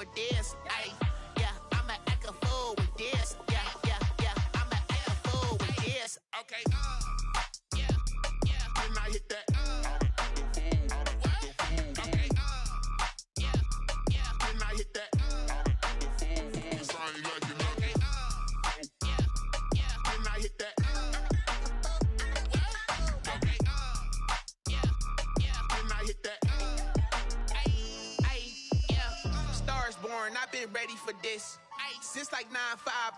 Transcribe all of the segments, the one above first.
with this. Ay, yeah, I'ma act a fool with this. Yeah, I'ma act a fool with this. Okay. Yeah. Then I hit that. Okay. Yeah. Then I hit that. Cause I ain't like it nothing. Yeah. Then I hit that. Okay. Yeah. Then I hit that. Yeah. Stars born, I've been ready for this. Since like 9-5,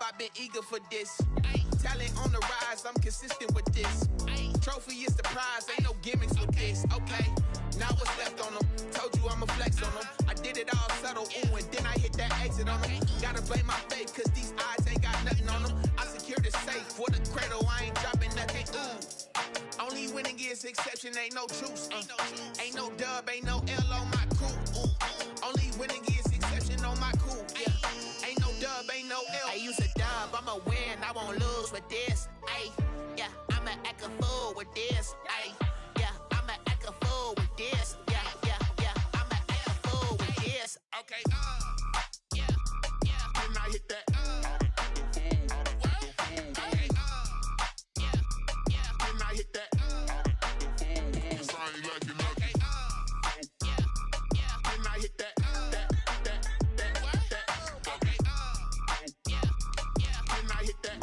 I've been eager for this. Talent on the rise, I'm consistent with this. Trophy is the prize, ain't no gimmicks with this. Okay, now what's left on them? Told you I'ma flex on them. I did it all subtle, ooh, and then I hit that exit on them. Gotta blame my faith, cause these eyes ain't got nothing on them. I secured the safe for the cradle, I ain't dropping nothing, ooh. Only winning is exception, ain't no truce. Ain't no dub, ain't no L on my crew. Ooh. Only winning is exception on my crew. Yeah. Ain't no dub, ain't no L. I use a dub, I'ma win, I won't lose with this. Ay, yeah, I'ma act a fool with this. Ay, yeah, I'ma act a fool with this. Yeah, I'ma act a fool with this. Okay. Yeah. Then I hit that. Okay. Yeah. Then I hit that. Cause I ain't like it nothing. Yeah. Then I hit that. Okay. Yeah. Then I hit that.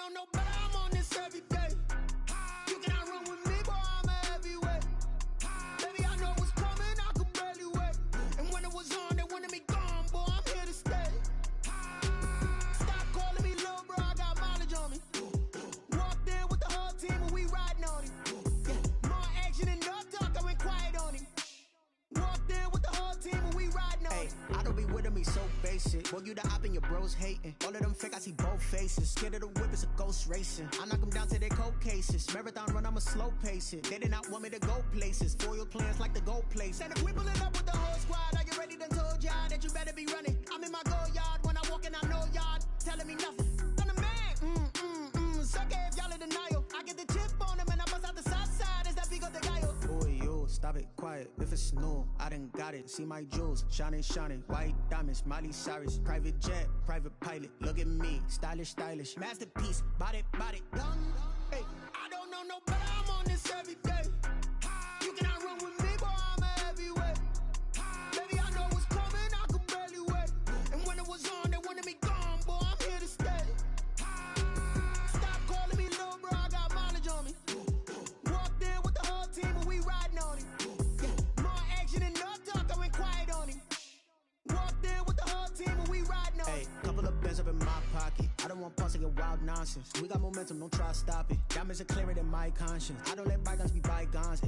don't know, but I'm on this every day. You cannot run with me, boy, I'm a heavyweight. Baby, I know what's coming, I could barely wait. And when it was on, they wanted me gone, boy, I'm here to stay. Stop calling me little bro, I got mileage on me. Walked in with the whole team and we riding on him. Yeah, more action than no talk, I went quiet on him. Walked in with the whole team and we riding on him. I don't be with me so basic. Boy, you the op and your bros hating. All of them fake, I see both faces. Scared of the whip, it's a ghost racing. I knock them down to their cold cases. Marathon run, I'ma slow pace it. They did not want me to go places. Foil plans like the gold place. And if we pulling up with the whole squad, are you ready? Done told y'all that you better be running. I'm in my go yard. When I walk in, I know y'all telling me nothing. I'm the man. Suck it if y'all in denial. I get the chip on them and I bust out the south side. Is that Pico de Gallo? Boy, you stop it, quiet. If it's new, I done got it. See my jewels, shining, shining. White diamonds, Miley Cyrus. Private jet, private pilot. Look at me, stylish, stylish. Masterpiece, body, body, done. Hey, I don't know no better. I'm on this every day. You cannot run with me, boy. I'm a heavyweight. Baby, I know what's coming. I could barely wait. And when it was on, they wanted me gone, boy. I'm here to stay. Stop calling me little bro. I got mileage on me. Walked in with the whole team and we riding on him. Yeah, more action and no talk. I went quiet on him. Walked in with the whole team and we riding on him. Hey, couple of bands up in my pocket. I don't want pause to get wild nonsense. We got momentum, don't try to stop it. Diamonds are clearer than my conscience. I don't let bygones be bygones.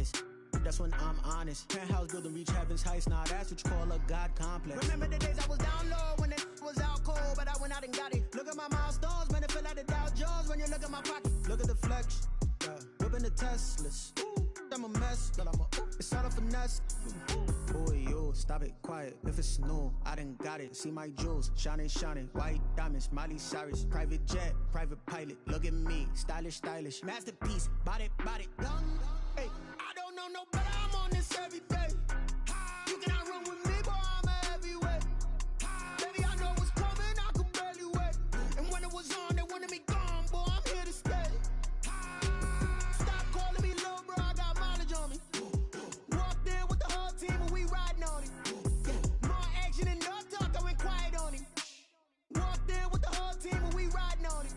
That's when I'm honest. Penthouse building reach heaven's heights. Nah, that's what you call a God complex. Remember the days I was down low when it was out cold, but I went out and got it. Look at my milestones, man, it feel like the Dow Jones when you look at my pocket. Look at the flex, whipping the Teslas. I'm a mess, but it's all a finesse. Boy, you stop it, quiet. If it's new, I done got it. See my jewels, shining, shining. White diamonds, Miley Cyrus. Private jet, private pilot. Look at me, stylish, stylish. Masterpiece, body, body, done. Hey, I don't know no better. I'm on this every day. You cannot run with me, boy. I'm a heavyweight. Baby, I know what's coming. I could barely wait. And when it was on, they wanted me gone, boy. I'm here to stay. Stop calling me little bro. I got mileage on me. Walked in with the whole team and we riding on him. Yeah, more action and no talk. I went quiet on him. Walked in with the whole team and we riding on him.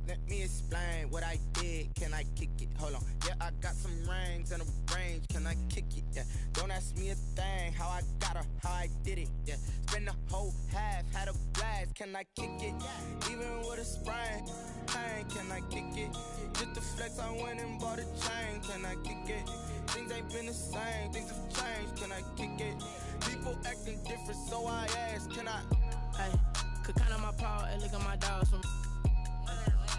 Let me explain what I did. Can I kick it? Hold on. Yeah, I got some rings and a range. Can I kick it? Yeah. Don't ask me a thing. How I got her, how I did it. Yeah. Spend the whole half, had a blast. Can I kick it? Even with a sprain. Pain, can I kick it? Just the flex, I went and bought a chain. Can I kick it? Things ain't been the same. Things have changed. Can I kick it? People acting different, so I ask. Can I? Hey, could count on my power and look at my dogs from.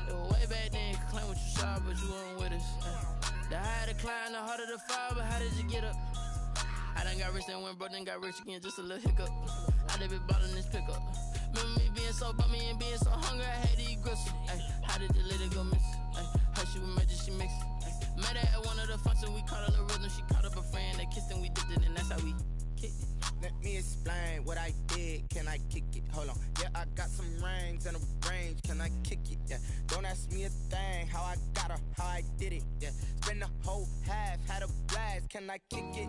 It was way back then, you could claim what you saw, but you weren't with us. The higher the climb, the harder the fall, but how did you get up? I done got rich, then went broke, then got rich again, just a little hiccup. I done been bought in this pickup. Remember me being so bummy and being so hungry, I had to eat gristle. Ay, how did the lady go miss? Her she was magic, she mixed. Met her at one of the functions, we caught a little rhythm, she caught up a friend, they kissed and we dipped it, and that's how we kicked it. Let me explain what I did. Can I kick it? Hold on. Yeah, I got some rings and a range. Can I kick it? Yeah. Don't ask me a thing. How I got her, how I did it. Yeah. Spend the whole half, had a blast. Can I kick it?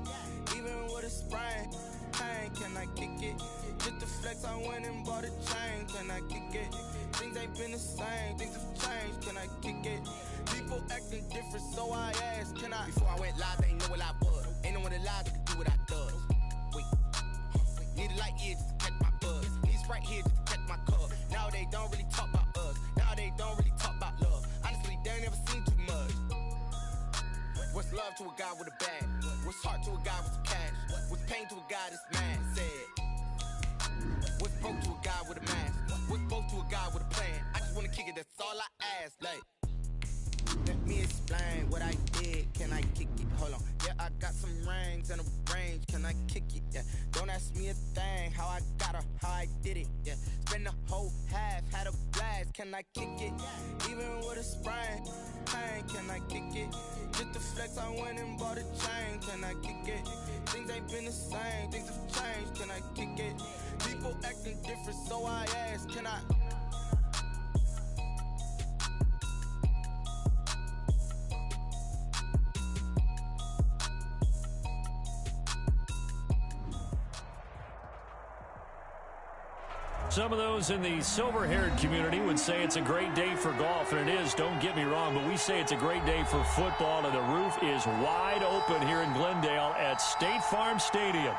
Even with a sprain. Pain, can I kick it? Just the flex, I went and bought a chain. Can I kick it? Things ain't been the same. Things have changed. Can I kick it? People acting different, so I asked. Can I? Before I went live, they ain't know what I was. Ain't no one alive that could do what I does. Need a light here just to catch my buzz. Need Sprite here just to catch my cup. Now they don't really talk about us. Now they don't really talk about love. Honestly, they ain't never seen too much. What's love to a guy with a bag? What's heart to a guy with some cash? What's pain to a guy that's mad? Said. What's broke to a guy with a mask? What's both to a guy with a plan? I just wanna kick it, that's all I ask. Like, let me explain what I did. Can I kick it? Hold on. Yeah, I got some rings and a range. Can I kick it? Yeah. Don't ask me a thing. How I got her, how I did it. Yeah. Spend the whole half, had a blast. Can I kick it? Even with a sprain. Pain, can I kick it? Just the flex, I went and bought a chain. Can I kick it? Things ain't been the same. Things have changed. Can I kick it? People acting different, so I ask. Can I? Some of those in the silver-haired community would say it's a great day for golf, and it is, don't get me wrong, but we say it's a great day for football, and the roof is wide open here in Glendale at State Farm Stadium.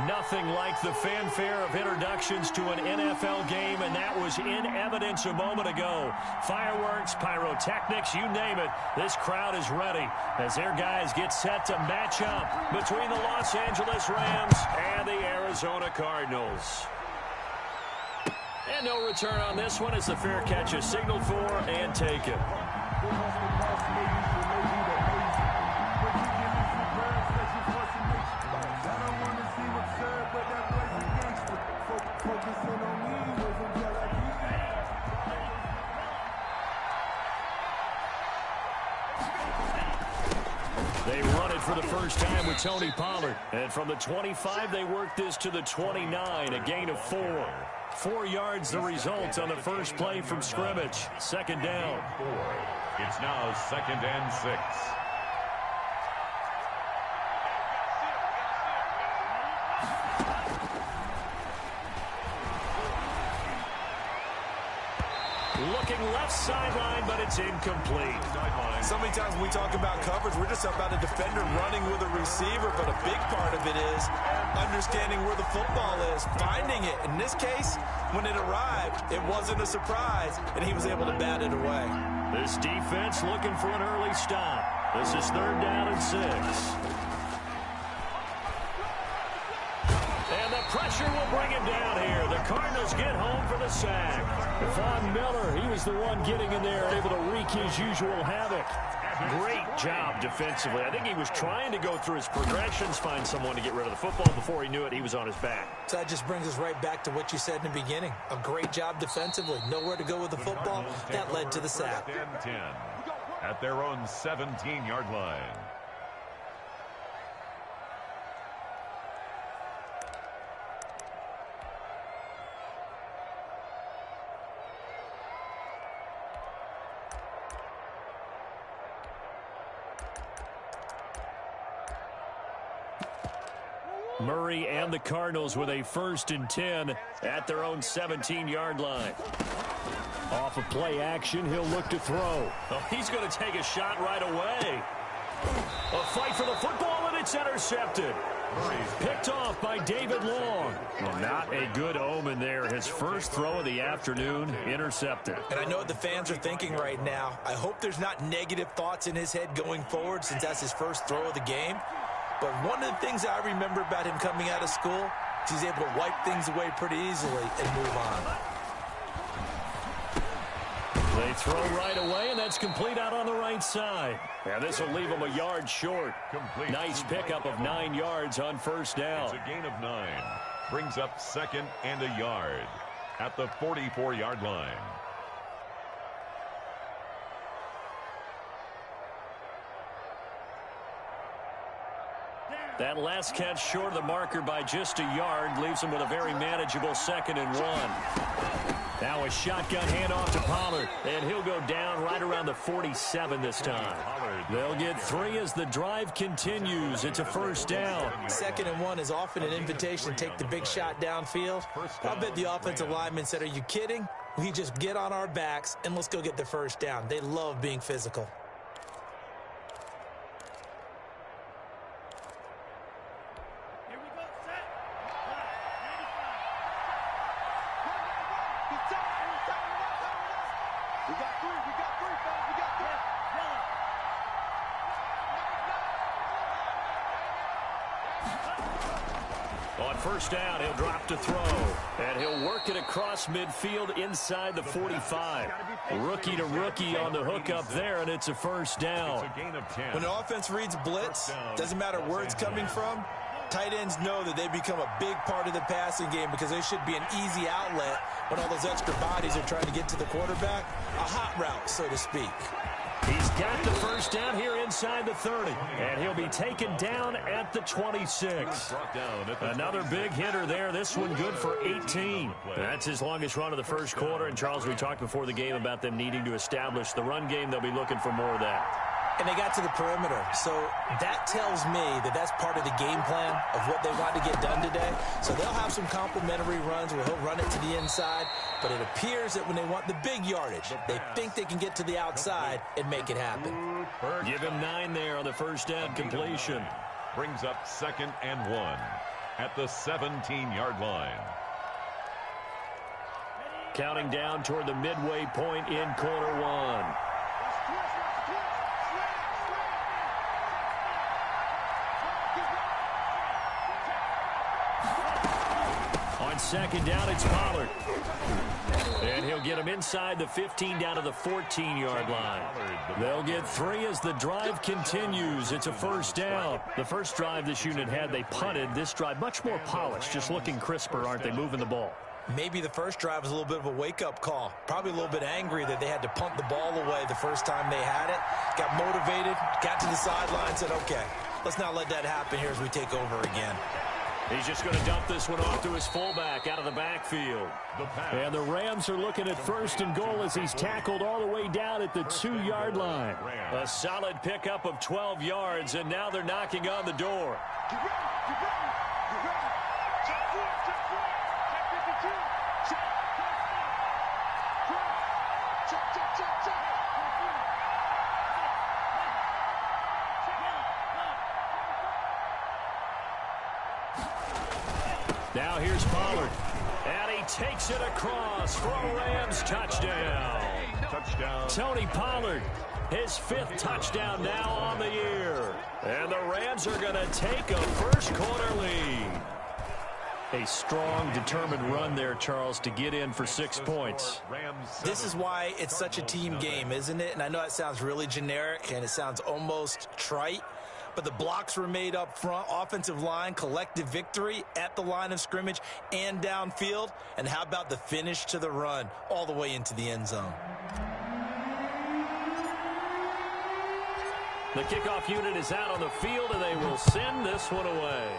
Nothing like the fanfare of introductions to an NFL game, and that was in evidence a moment ago. Fireworks, pyrotechnics, you name it. This crowd is ready as their guys get set to match up between the Los Angeles Rams and the Arizona Cardinals. And no return on this one as the fair catch is signaled for and taken. They run it for the first time with Tony Pollard. And from the 25, they work this to the 29, a gain of 4. 4 yards the result on the first play from scrimmage. Second down. It's now 2nd and 6. Looking left sideline, but it's incomplete. So many times when we talk about coverage, we're just about a defender running with a receiver, but a big part of it is understanding where the football is, finding it. In this case, when it arrived, it wasn't a surprise, and he was able to bat it away. This defense looking for an early stop. This is 3rd down and 6. And the pressure will bring him down here. The Cardinals get home for the sack. Von Miller, he was the one getting in there, able to wreak his usual havoc. Great job defensively. I think he was trying to go through his progressions, find someone to get rid of the football. Before he knew it, he was on his back. So that just brings us right back to what you said in the beginning. A great job defensively. Nowhere to go with the football. That led to the sack. 10 at their own 17-yard line. Murray and the Cardinals with a 1st and 10 at their own 17-yard line. Off of play action, he'll look to throw. Oh, he's going to take a shot right away. A fight for the football, and it's intercepted. Picked off by David Long. Well, not a good omen there. His first throw of the afternoon, intercepted. And I know what the fans are thinking right now. I hope there's not negative thoughts in his head going forward since that's his first throw of the game. But one of the things I remember about him coming out of school is he's able to wipe things away pretty easily and move on. They throw right away, and that's complete out on the right side. And this will leave him a yard short. Complete. Nice pickup of 9 yards on 1st down. It's a gain of 9. Brings up 2nd and a yard at the 44-yard line. That last catch short of the marker by just a yard leaves him with a very manageable 2nd and 1. Now a shotgun handoff to Pollard, and he'll go down right around the 47 this time. They'll get 3 as the drive continues. It's a 1st down. 2nd and 1 is often an invitation to take the big shot downfield. I bet the offensive lineman said, "Are you kidding? We just get on our backs and let's go get the 1st down." They love being physical. On 1st down, he'll drop to throw, and he'll work it across midfield inside the 45. Rookie to rookie on the hook up there, and it's a 1st down. It's a gain of 10. When the offense reads blitz, doesn't matter where it's coming from, tight ends know that they become a big part of the passing game because they should be an easy outlet when all those extra bodies are trying to get to the quarterback. A hot route, so to speak. He's got the 1st down here inside the 30, and he'll be taken down at the 26. Another big hitter there. This one good for 18. That's his longest run of the 1st quarter. And, Charles, we talked before the game about them needing to establish the run game. They'll be looking for more of that. And they got to the perimeter. So that tells me that that's part of the game plan of what they want to get done today. So they'll have some complimentary runs where he'll run it to the inside. But it appears that when they want the big yardage, they think they can get to the outside and make it happen. Give him 9 there on the 1st down completion. Brings up 2nd and 1. at the 17-yard line. Counting down toward the midway point in quarter one. On second down, it's Pollard. And he'll get him inside the 15 down to the 14-yard line. They'll get 3 as the drive continues. It's a first down. The first drive this unit had, they punted. This drive, much more polished, just looking crisper, aren't they, moving the ball? Maybe the first drive was a little bit of a wake-up call. Probably a little bit angry that they had to punt the ball away the first time they had it. Got motivated, got to the sideline, said, okay, let's not let that happen here as we take over again. He's just going to dump this one off to his fullback out of the backfield. And the Rams are looking at first and goal as he's tackled all the way down at the 2-yard line. A solid pickup of 12 yards, and now they're knocking on the door. Now here's Pollard. And he takes it across for a Rams touchdown. Tony Pollard, his 5th touchdown now on the year. And the Rams are going to take a first-quarter lead. A strong, determined run there, Charles, to get in for 6 points. This is why it's such a team game, isn't it? And I know that sounds really generic, and it sounds almost trite. But the blocks were made up front, offensive line, collective victory at the line of scrimmage and downfield. And how about the finish to the run all the way into the end zone? The kickoff unit is out on the field, and they will send this one away.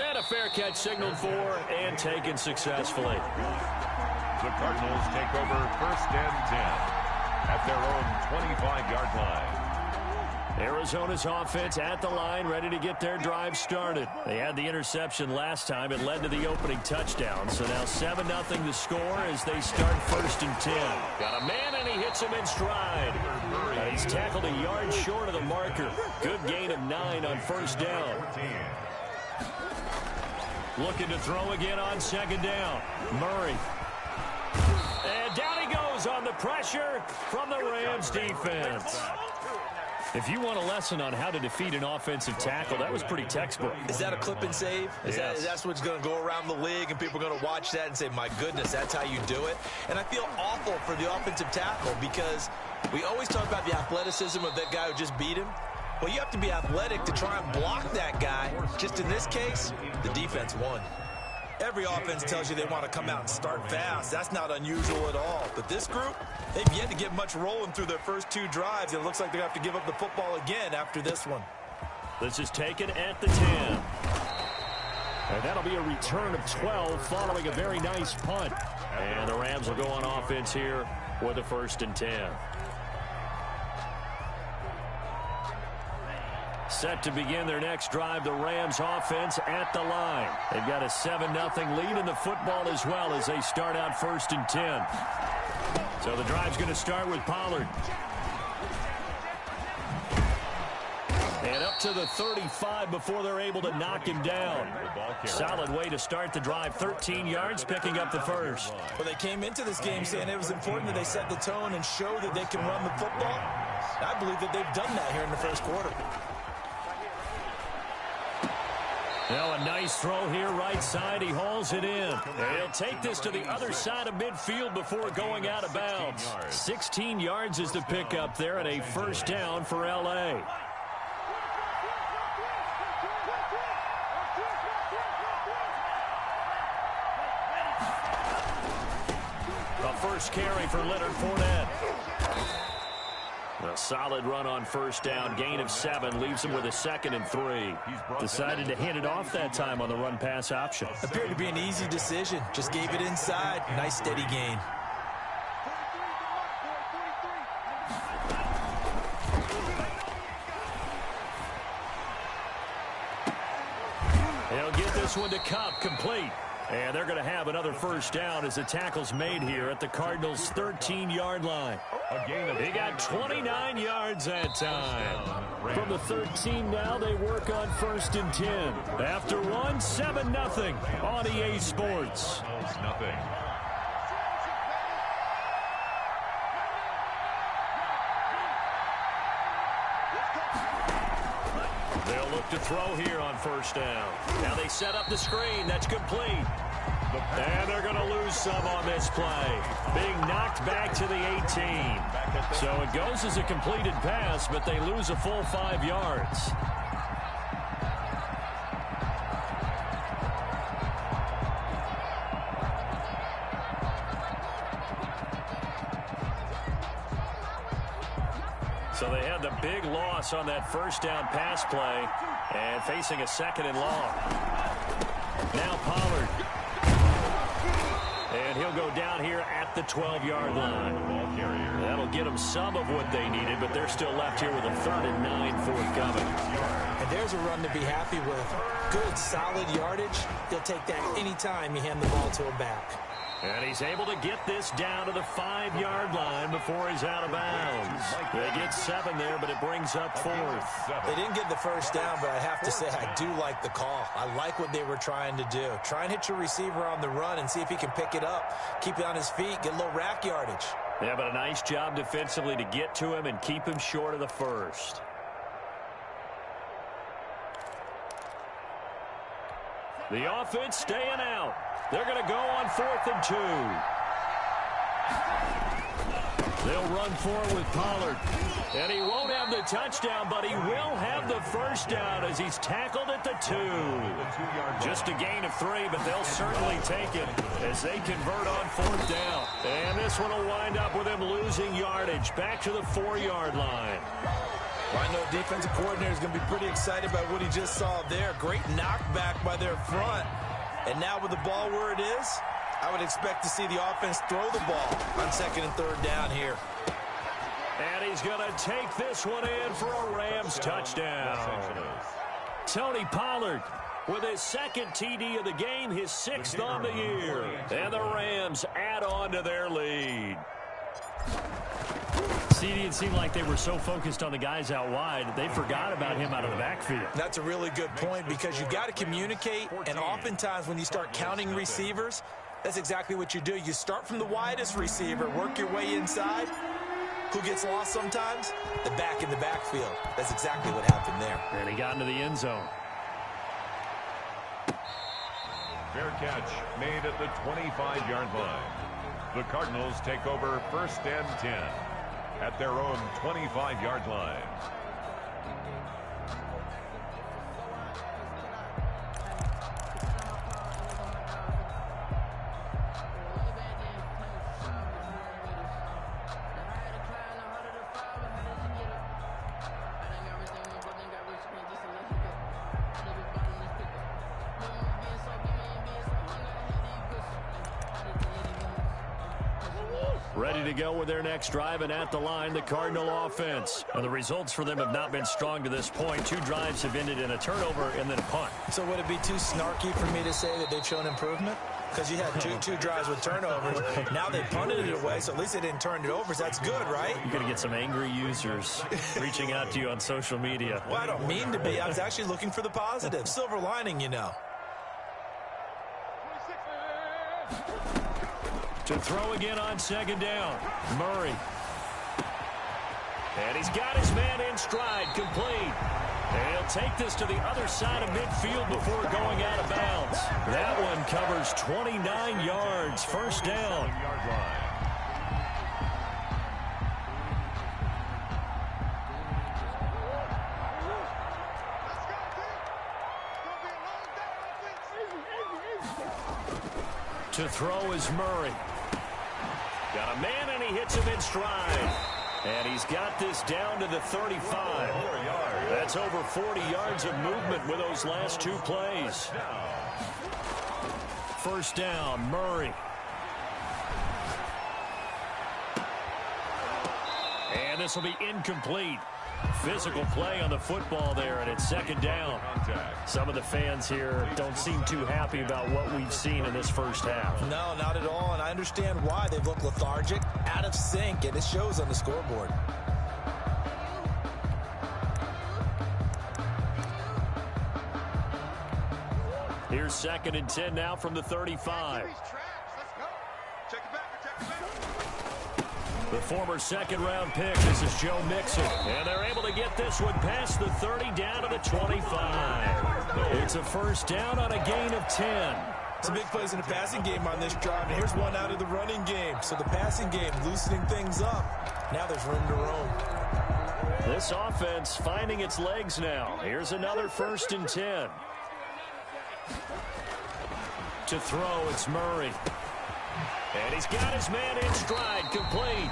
And a fair catch signaled for and taken successfully. The Cardinals take over first and 10 at their own 25-yard line. Arizona's offense at the line, ready to get their drive started. They had the interception last time. It led to the opening touchdown. So now 7-0 the score as they start first and 10. Got a man, and he hits him in stride. He's tackled a yard short of the marker. Good gain of 9 on first down. Looking to throw again on second down. Murray. And down he goes on the pressure from the Rams defense. If you want a lesson on how to defeat an offensive tackle, that was pretty textbook. Is that a clip and save? That's what's going to go around the league, and people are going to watch that and say, my goodness, that's how you do it? And I feel awful for the offensive tackle because we always talk about the athleticism of that guy who just beat him. Well, you have to be athletic to try and block that guy. Just in this case, the defense won. Every offense tells you they want to come out and start fast. That's not unusual at all. But this group, they've yet to get much rolling through their first 2 drives. It looks like they're going to have to give up the football again after this one. This is taken at the 10. And that'll be a return of 12 following a very nice punt. And the Rams will go on offense here with a first and 10. Set to begin their next drive, the Rams offense at the line. They've got a 7-0 lead in the football as well as they start out first and 10. So the drive's going to start with Pollard. And up to the 35 before they're able to knock him down. Solid way to start the drive. 13 yards, picking up the first. Well, they came into this game saying it was important that they set the tone and show that they can run the football. I believe that they've done that here in the first quarter. Now a nice throw here, right side. He hauls it in. And he'll take this to the other side of midfield before going out of bounds. 16 yards is the pickup there, and a first down for L.A. A first carry for Leonard Fournette. A solid run on first down. Gain of 7 leaves him with a 2nd and 3. Decided to hand it off that time on the run-pass option. Appeared to be an easy decision. Just gave it inside. Nice steady gain. He'll get this one to Cup, complete. And they're going to have another first down as the tackle's made here at the Cardinals' 13-yard line. He got 29 yards that time. From the 13 now, they work on 1st and 10. After one, 7-0 on EA Sports. Nothing. They'll look to throw here on 1st down. Now they set up the screen. That's complete. And they're going to lose some on this play. Being knocked back to the 18. So it goes as a completed pass, but they lose a full 5 yards. So they had the big loss on that 1st down pass play and facing a 2nd and long. Now Pollard. And he'll go down here at the 12-yard line. That'll get them some of what they needed, but they're still left here with a 3rd and 9 forthcoming. And there's a run to be happy with. Good, solid yardage. He'll take that any time you hand the ball to him back. And he's able to get this down to the 5-yard line before he's out of bounds. They get 7 there, but it brings up 4th. They didn't get the 1st down, but I have to say I do like the call. I like what they were trying to do. Try and hit your receiver on the run and see if he can pick it up. Keep it on his feet, get a little rack yardage. Yeah, but a nice job defensively to get to him and keep him short of the 1st. The offense staying out. They're going to go on 4th and 2. They'll run forward with Pollard. And he won't have the touchdown, but he will have the 1st down as he's tackled at the 2. Just a gain of 3, but they'll certainly take it as they convert on 4th down. And this one will wind up with him losing yardage back to the 4-yard line. Well, I know defensive coordinator is going to be pretty excited about what he just saw there. Great knockback by their front. And now with the ball where it is, I would expect to see the offense throw the ball on 2nd and 3rd down here. And he's going to take this one in for a Rams touchdown. Tony Pollard with his 2nd TD of the game, his 6th on the year. And the Rams add on to their lead. CD, it seemed like they were so focused on the guys out wide, they forgot about him out of the backfield. That's a really good point because you've got to communicate, and oftentimes when you start counting receivers, that's exactly what you do. You start from the widest receiver, work your way inside. Who gets lost sometimes? The back in the backfield. That's exactly what happened there. And he got into the end zone. Fair catch made at the 25-yard line. The Cardinals take over 1st and 10 at their own 25-yard line. Ready to go with their next drive, and at the line, the Cardinal offense. And the results for them have not been strong to this point. 2 drives have ended in a turnover and then a punt. So would it be too snarky for me to say that they've shown improvement? Because you had two drives with turnovers. Now they punted it away, so at least they didn't turn it over. So that's good, right? You're going to get some angry users reaching out to you on social media. Well, I don't mean to be. I was actually looking for the positive. Silver lining, you know. To throw again on 2nd down. Murray. And he's got his man in stride, complete. And he'll take this to the other side of midfield before going out of bounds. That one covers 29 yards. 1st down. To throw is Murray. Got a man, and he hits him in stride. And he's got this down to the 35. That's over 40 yards of movement with those last 2 plays. 1st down, Murray. And this will be incomplete. Physical play on the football there, and it's second down. Some of the fans here don't seem too happy about what we've seen in this first half. No, not at all, and I understand why. They've looked lethargic, out of sync, and it shows on the scoreboard. Here's 2nd and 10 now from the 35. The former second-round pick, this is Joe Mixon. And they're able to get this one past the 30 down to the 25. It's a first down on a gain of 10. Some big plays in the passing game on this drive, and here's one out of the running game. So the passing game loosening things up. Now there's room to roam. This offense finding its legs now. Here's another 1st and 10. To throw, it's Murray. And he's got his man in stride, complete.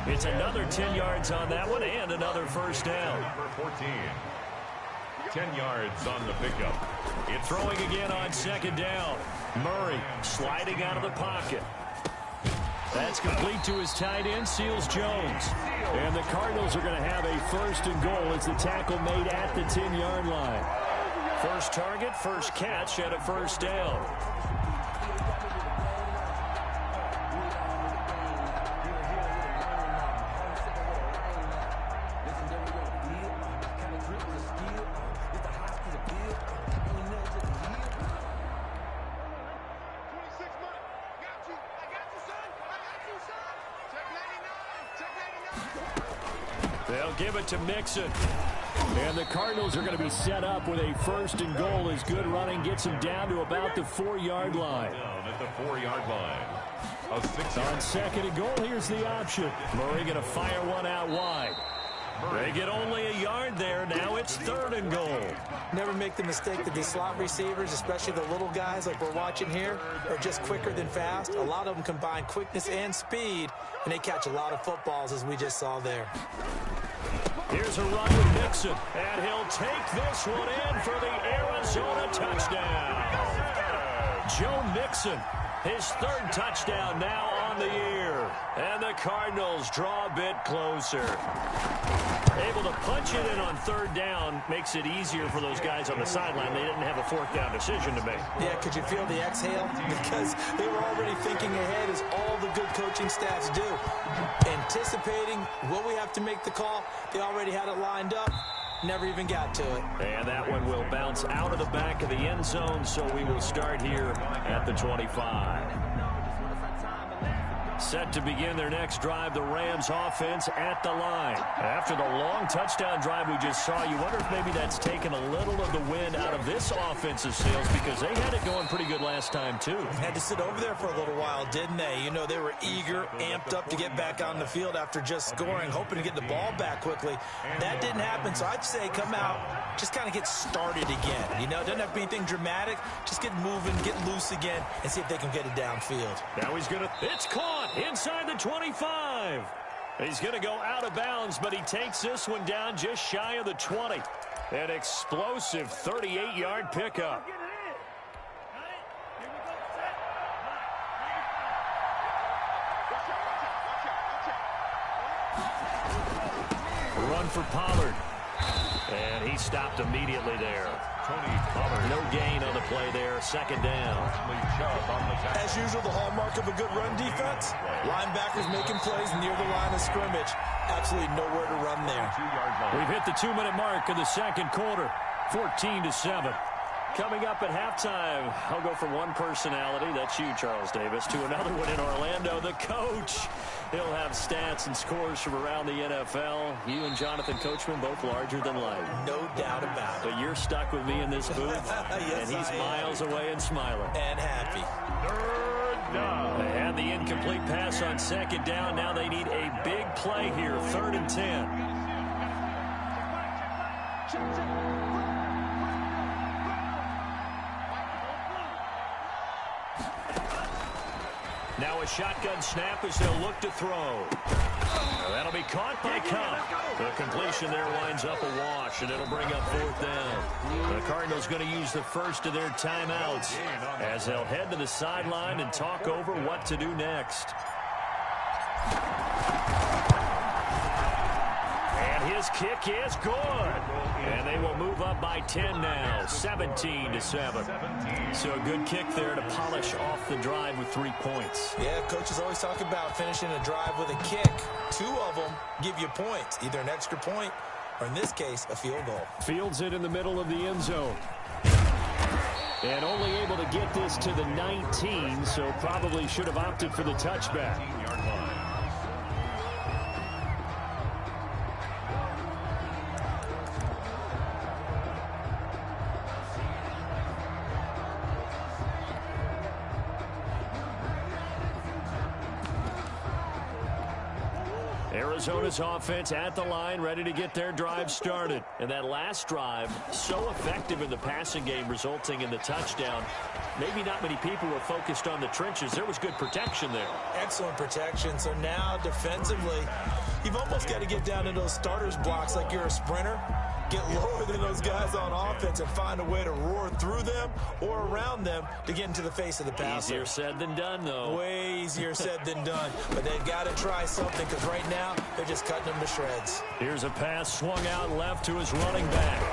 It's another 10 yards on that one and another first down. Number 14. 10 yards on the pickup. It's throwing again on 2nd down. Murray sliding out of the pocket. That's complete to his tight end, Seals Jones. And the Cardinals are going to have a 1st and goal as the tackle made at the 10-yard line. First target, first catch, and a first down. They'll give it to Mixon. And the Cardinals are going to be set up with a 1st and goal as good running gets them down to about the 4-yard line. Down at the 4-yard line. A 6-yard. On 2nd and goal, here's the option. Murray going to fire one out wide. They get only a yard there. Now it's 3rd and goal. Never make the mistake that these slot receivers, especially the little guys like we're watching here, are just quicker than fast. A lot of them combine quickness and speed, and they catch a lot of footballs, as we just saw there. Here's a run with Mixon, and he'll take this one in for the Arizona touchdown. Joe Mixon, his 3rd touchdown now on the year. And the Cardinals draw a bit closer. Able to punch it in on 3rd down makes it easier for those guys on the sideline. They didn't have a 4th down decision to make. Yeah, could you feel the exhale? Because they were already thinking ahead, as all the good coaching staffs do. Anticipating, will we have to make the call? They already had it lined up. Never even got to it. And that one will bounce out of the back of the end zone, so we will start here at the 25. Set to begin their next drive, the Rams offense at the line. After the long touchdown drive we just saw, you wonder if maybe that's taken a little of the wind out of this offensive Seals, because they had it going pretty good last time too. Had to sit over there for a little while, didn't they? You know, they were eager, amped up to get back on the field after just scoring, hoping to get the ball back quickly. That didn't happen, so I'd say come out, just kind of get started again. You know, it doesn't have to be anything dramatic. Just get moving, get loose again, and see if they can get it downfield. Now he's going to, it's caught inside the 25. He's going to go out of bounds, but he takes this one down just shy of the 20. An explosive 38-yard pickup. Run for Pollard. And he stopped immediately there. Tony Pollard. No gain on the play there. 2nd down. As usual, the hallmark of a good run defense, linebackers making plays near the line of scrimmage. Absolutely nowhere to run there. We've hit the 2-minute mark of the 2nd quarter. 14-7. Coming up at halftime, I'll go from one personality, that's you, Charles Davis, to another one in Orlando, the coach. He'll have stats and scores from around the NFL. You and Jonathan Coachman, both larger than life. No doubt about it. But you're stuck with me in this booth, yes, and he's miles away and smiling. And happy. 3rd down. They had the incomplete pass on 2nd down. Now they need a big play here, 3rd and 10. Now a shotgun snap as they'll look to throw. That'll be caught by Cup. The completion there winds up a wash, and it'll bring up 4th down. The Cardinals going to use the first of their timeouts as they'll head to the sideline and talk over what to do next. And This kick is good. And they will move up by 10 now, 17-7. So a good kick there to polish off the drive with 3 points. Yeah, coaches always talk about finishing a drive with a kick. 2 of them give you points, either an extra point or, in this case, a field goal. Fields it in the middle of the end zone. And only able to get this to the 19, so probably should have opted for the touchback. Arizona's offense at the line, ready to get their drive started. And that last drive, so effective in the passing game, resulting in the touchdown. Maybe not many people were focused on the trenches. There was good protection there. Excellent protection. So now, defensively, you've almost got to get down to those starters blocks like you're a sprinter. Get lower than those guys on offense and find a way to roar through them or around them to get into the face of the passer. Easier said than done, though. Way easier said than done. But they've got to try something because right now they're just cutting them to shreds. Here's a pass swung out left to his running back.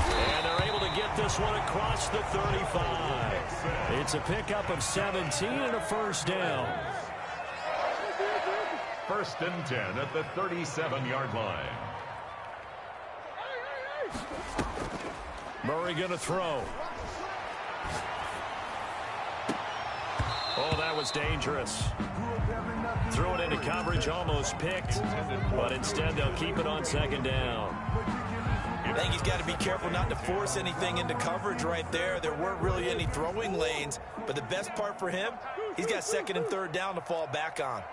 And they're able to get this one across the 35. It's a pickup of 17 and a first down. 1st and 10 at the 37-yard line. Murray going to throw. Oh, that was dangerous. Threw it into coverage, almost picked. But instead, they'll keep it on 2nd down. I think he's got to be careful not to force anything into coverage right there. There weren't really any throwing lanes. But the best part for him, he's got 2nd and 3rd down to fall back on.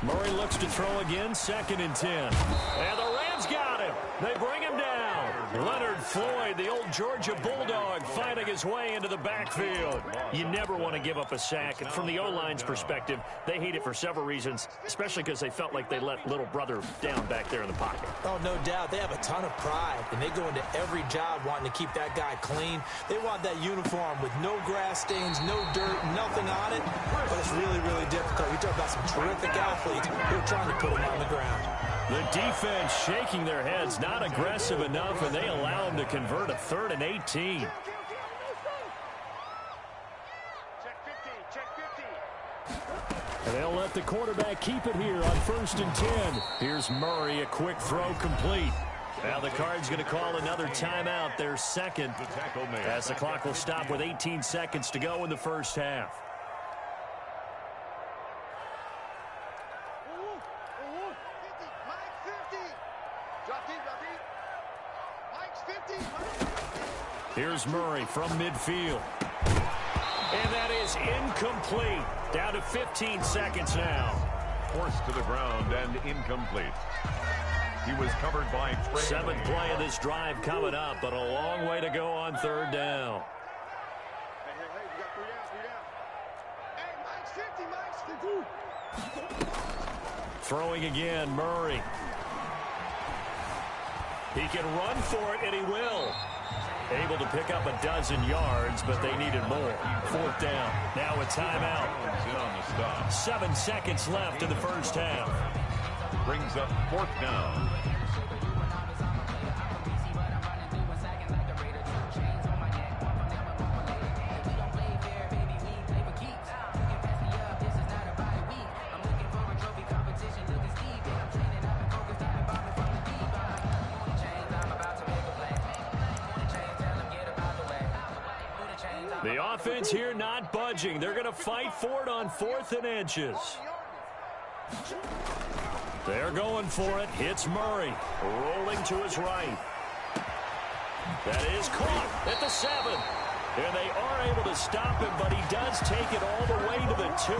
Murray looks to throw again, 2nd and 10. And the Rams got him. They bring him down. Leonard Floyd, the old Georgia Bulldog, fighting his way into the backfield. You never want to give up a sack. And from the O-line's perspective, they hate it for several reasons, especially because they felt like they let little brother down back there in the pocket. Oh, no doubt. They have a ton of pride, and they go into every job wanting to keep that guy clean. They want that uniform with no grass stains, no dirt, nothing on it. But it's really, really difficult. You talk about some terrific athletes who are trying to put him on the ground. The defense shaking their heads, not aggressive enough, and they allow him to convert a 3rd and 18. And they'll let the quarterback keep it here on 1st and 10. Here's Murray, a quick throw complete. Now the Cards going to call another timeout, their 2nd, as the clock will stop with 18 seconds to go in the first half. Here's Murray from midfield. And that is incomplete. Down to 15 seconds now. Forced to the ground and incomplete. He was covered by Trey. 7th play of this drive coming up, but a long way to go on 3rd down. Throwing again, Murray. He can run for it, and he will. Able to pick up a dozen yards, but they needed more. 4th down. Now a timeout. 7 seconds left in the first half. Brings up 4th down. The offense here not budging. They're going to fight for it on 4th and inches. They're going for it. Hits Murray. Rolling to his right. That is caught at the 7. And they are able to stop him, but he does take it all the way to the 2.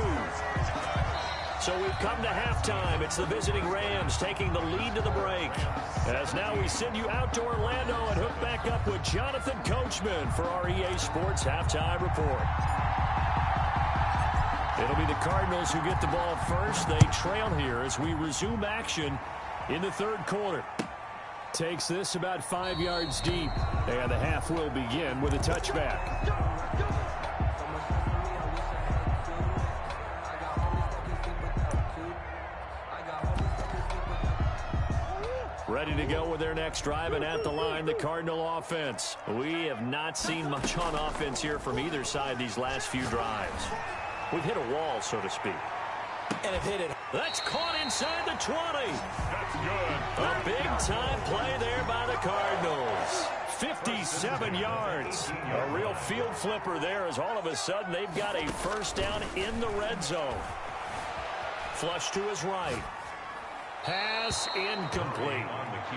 So we've come to halftime. It's the visiting Rams taking the lead to the break. As now we send you out to Orlando and hook back up with Jonathan Coachman for our EA Sports Halftime Report. It'll be the Cardinals who get the ball first. They trail here as we resume action in the 3rd quarter. Takes this about 5 yards deep. And the half will begin with a touchback. Ready to go with their next drive, and at the line, the Cardinal offense. We have not seen much on offense here from either side these last few drives. We've hit a wall, so to speak. And have hit it. That's caught inside the 20. That's good. A big-time play there by the Cardinals. 57 yards. A real field flipper there as all of a sudden they've got a first down in the red zone. Flush to his right. Pass incomplete.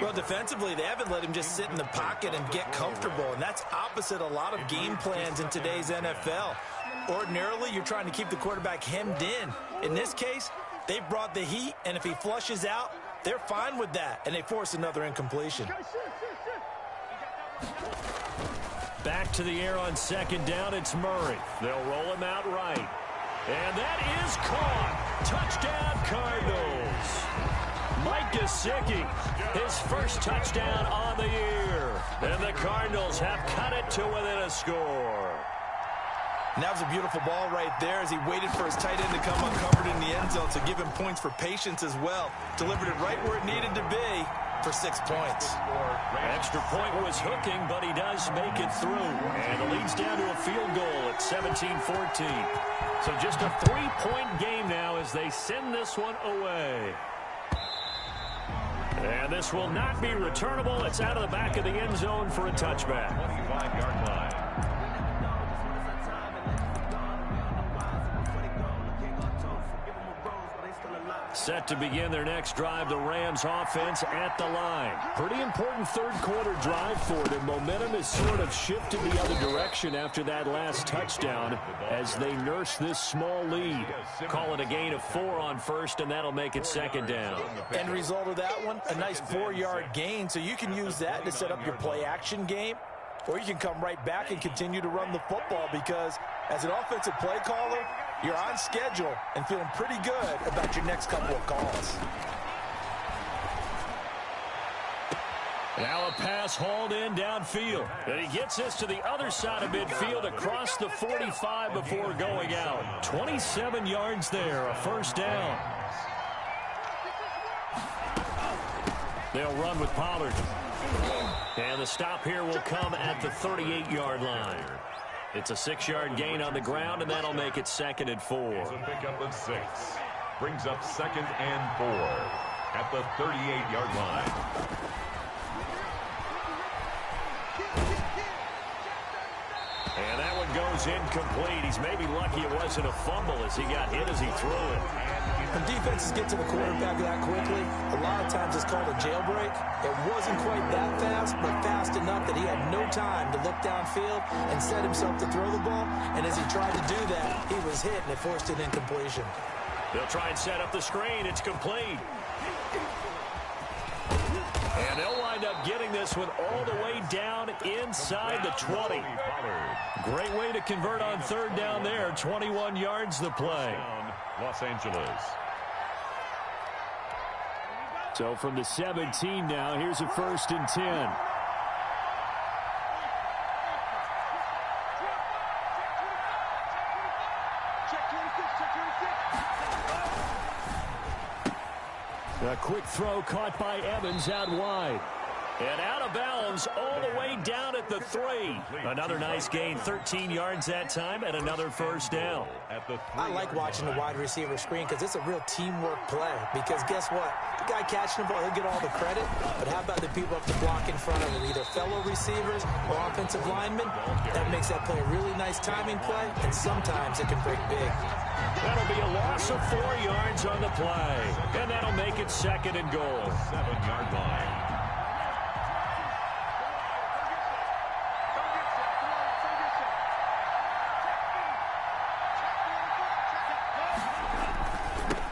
Well, defensively, they haven't let him just sit in the pocket and get comfortable, and that's opposite a lot of game plans in today's NFL. Ordinarily, you're trying to keep the quarterback hemmed in. In this case, they've brought the heat, and if he flushes out, they're fine with that, and they force another incompletion. Back to the air on second down, it's Murray. They'll roll him out right. And that is caught. Touchdown, Cardinals. Mike Gesicki, his first touchdown on the year. And the Cardinals have cut it to within a score. And that was a beautiful ball right there as he waited for his tight end to come uncovered in the end zone to give him points for patience as well. Delivered it right where it needed to be for 6 points. Extra point was hooking, but he does make it through. And it leads down to a field goal at 17-14. So just a 3-point game now as they send this one away. And this will not be returnable. It's out of the back of the end zone for a touchback. 25-yard line. Set to begin their next drive, the Rams offense at the line. Pretty important third-quarter drive for them. Momentum has sort of shifted the other direction after that last touchdown as they nurse this small lead. Call it a gain of 4 on first, and that'll make it second down. End result of that one, a nice 4-yard gain, so you can use that to set up your play-action game, or you can come right back and continue to run the football because as an offensive play caller, you're on schedule and feeling pretty good about your next couple of calls. Now a pass hauled in downfield. And he gets this to the other side of midfield across the 45 before going out. 27 yards there, a first down. They'll run with Pollard. And the stop here will come at the 38-yard line. It's a 6-yard gain on the ground, and that'll make it 2nd and 4. It's a pickup of 6. Brings up 2nd and 4 at the 38-yard line. And that one goes incomplete. He's maybe lucky it wasn't a fumble as he got hit as he threw it. When defenses get to the quarterback that quickly, a lot of times it's called a jailbreak. It wasn't quite that fast, but fast enough that he had no time to look downfield and set himself to throw the ball. And as he tried to do that, he was hit, and it forced an incompletion. They'll try and set up the screen. It's complete. And they'll wind up getting this one all the way down inside the 20. Great way to convert on third down there. 21 yards the play. Los Angeles. So from the 17 now, here's a 1st and 10. A quick throw caught by Evans out wide. And out of bounds all the way down at the 3. Another nice gain, 13 yards that time, and another first down. I like watching the wide receiver screen because it's a real teamwork play. Because guess what? The guy catching the ball, he'll get all the credit. But how about the people up to block in front of him, either fellow receivers or offensive linemen? That makes that play a really nice timing play, and sometimes it can break big. That'll be a loss of 4 yards on the play. And that'll make it 2nd and goal. 7-yard line.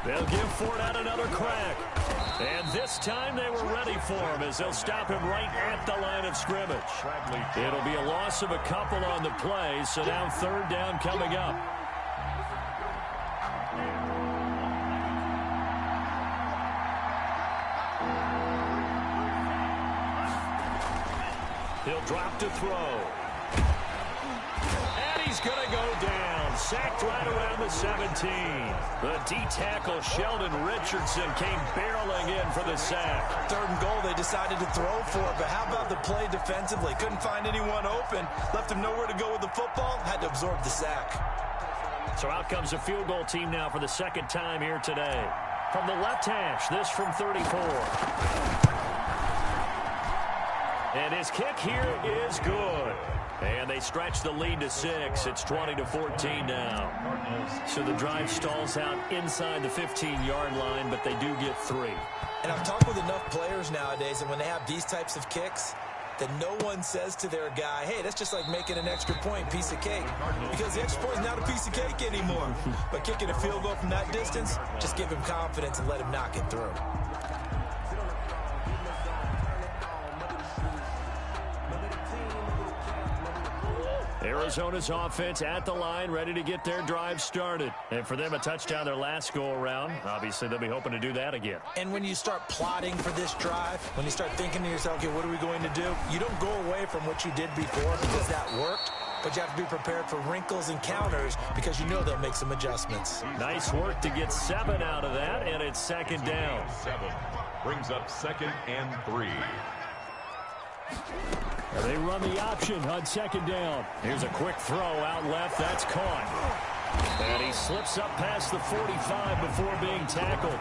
They'll give Fournette another crack. And this time they were ready for him as they'll stop him right at the line of scrimmage. It'll be a loss of a couple on the play, so now 3rd down coming up. He'll drop to throw. And he's going to go down. sacked right around the 17. The D-tackle Sheldon Richardson came barreling in for the sack. 3rd and goal, they decided to throw for it, but how about the play defensively? Couldn't find anyone open, left him nowhere to go with the football, had to absorb the sack. So out comes a field goal team now for the 2nd time here today. From the left hash, this from 34. And his kick here is good. And they stretch the lead to 6. It's 20-14 now. So the drive stalls out inside the 15-yard line, but they do get 3. And I've talked with enough players nowadays, and when they have these types of kicks, that no one says to their guy, hey, that's just like making an extra point, piece of cake. Because the extra point is not a piece of cake anymore. But kicking a field goal from that distance, just give him confidence and let him knock it through. Arizona's offense at the line, ready to get their drive started. And for them, a touchdown their last go-around. Obviously, they'll be hoping to do that again. And when you start plotting for this drive, when you start thinking to yourself, okay, what are we going to do? You don't go away from what you did before because that worked, but you have to be prepared for wrinkles and counters because you know they'll make some adjustments. Nice work to get 7 out of that, and it's 2nd down. 7 brings up 2nd and 3. They run the option on 2nd down. Here's a quick throw out left. That's caught. And he slips up past the 45 before being tackled.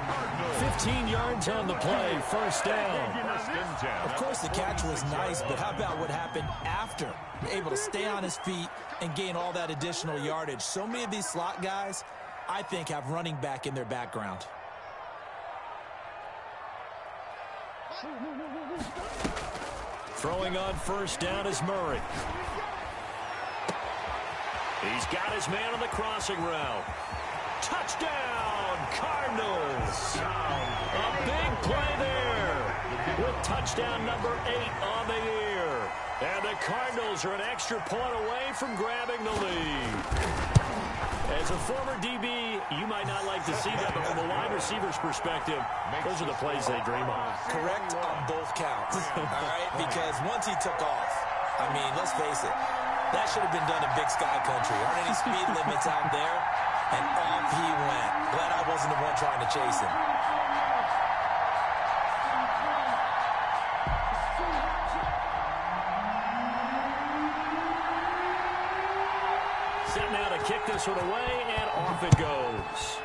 15 yards on the play. 1st down. Of course, the catch was nice, but how about what happened after? Able to stay on his feet and gain all that additional yardage. So many of these slot guys, I think, have running back in their background. Throwing on 1st down is Murray. He's got his man on the crossing route. Touchdown, Cardinals. A big play there with touchdown number 8 on the year. And the Cardinals are an extra point away from grabbing the lead. As a former DB, you might not like to see that, but from a wide receiver's perspective, those are the plays they dream of. Correct on both counts, all right? Because once he took off, I mean, let's face it, that should have been done in Big Sky Country. Aren't any speed limits out there? And off he went. Glad I wasn't the one trying to chase him. Set now to kick this one away, and off it goes.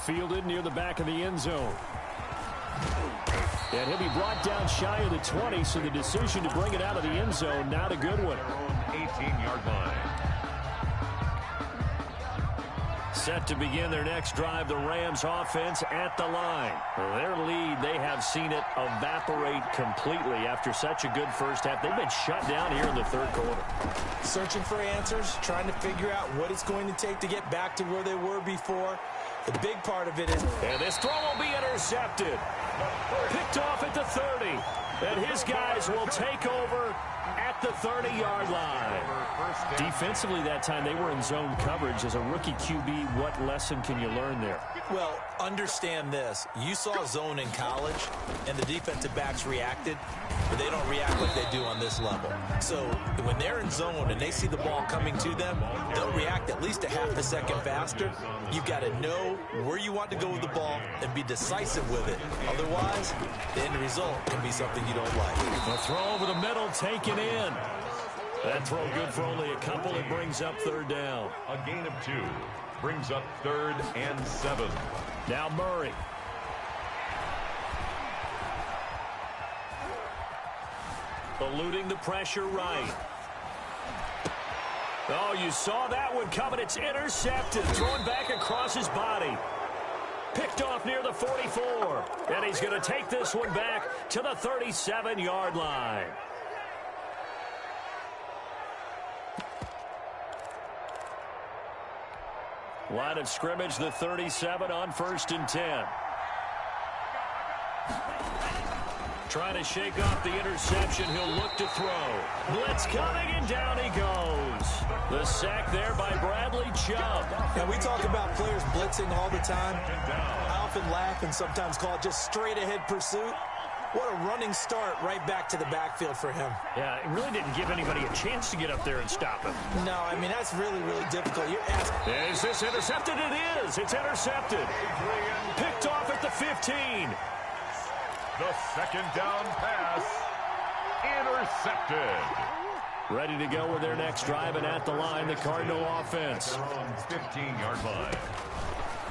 Fielded near the back of the end zone. And he'll be brought down shy of the 20, so the decision to bring it out of the end zone, not a good one. 18-yard line. Set to begin their next drive, the Rams offense at the line. Their lead, they have seen it evaporate completely after such a good first half. They've been shut down here in the 3rd quarter. Searching for answers, trying to figure out what it's going to take to get back to where they were before. The big part of it is... And this throw will be intercepted. Picked off at the 30. And his guys will take over at the 30-yard line. Defensively that time, they were in zone coverage. As a rookie QB, what lesson can you learn there? Well, understand this. You saw zone in college, and the defensive backs reacted, but they don't react like they do on this level. So when they're in zone and they see the ball coming to them, they'll react at least a half a second faster. You've got to know where you want to go with the ball and be decisive with it. Otherwise, the end result can be something you don't like. A throw over the middle taken in. That throw good for only a couple. It brings up 3rd down. A gain of 2 brings up 3rd and 7. Now Murray. Eluding the pressure right. Oh, you saw that one coming. It's intercepted. Thrown back across his body. Picked off near the 44. And he's going to take this one back to the 37-yard line. Line of scrimmage, the 37 on 1st and 10. Trying to shake off the interception. He'll look to throw. Blitz coming, and down he goes. The sack there by Bradley Chubb. Now, we talk about players blitzing all the time. I often laugh and sometimes call it just straight-ahead pursuit. What a running start right back to the backfield for him. Yeah, it really didn't give anybody a chance to get up there and stop him. No, I mean, that's really, really difficult. You're asking. Is this intercepted? It is. It's intercepted. Picked off at the 15. The second down pass intercepted. Ready to go with their next drive, and at the line, the Cardinal offense. 15-yard line.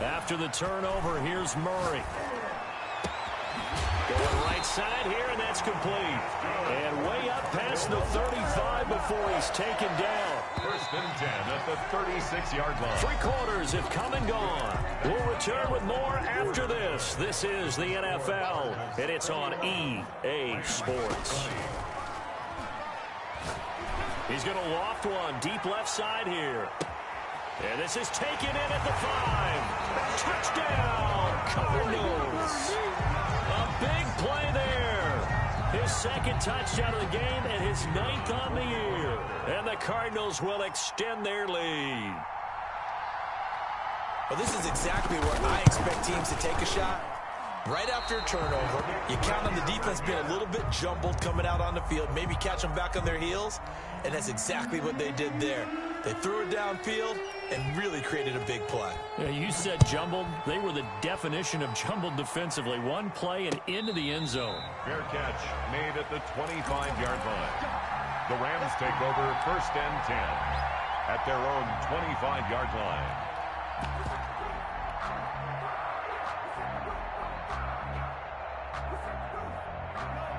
After the turnover, here's Murray. Going right side here, and that's complete. And way up past the 35 before he's taken down. First and 10 at the 36-yard line. 3 quarters have come and gone. We'll return with more after this. This is the NFL, and it's on EA Sports. He's going to loft one deep left side here. And this is taken in at the 5. Touchdown, Cardinals. A big play there. His second touchdown of the game and his 9th on the year. And the Cardinals will extend their lead. Well, this is exactly where I expect teams to take a shot. Right after a turnover, you count on the defense being a little bit jumbled coming out on the field, maybe catch them back on their heels, and that's exactly what they did there. They threw it downfield and really created a big play. Yeah, you said jumbled. They were the definition of jumbled defensively. One play and into the end zone. Fair catch made at the 25-yard line. The Rams take over first and 10 at their own 25-yard line.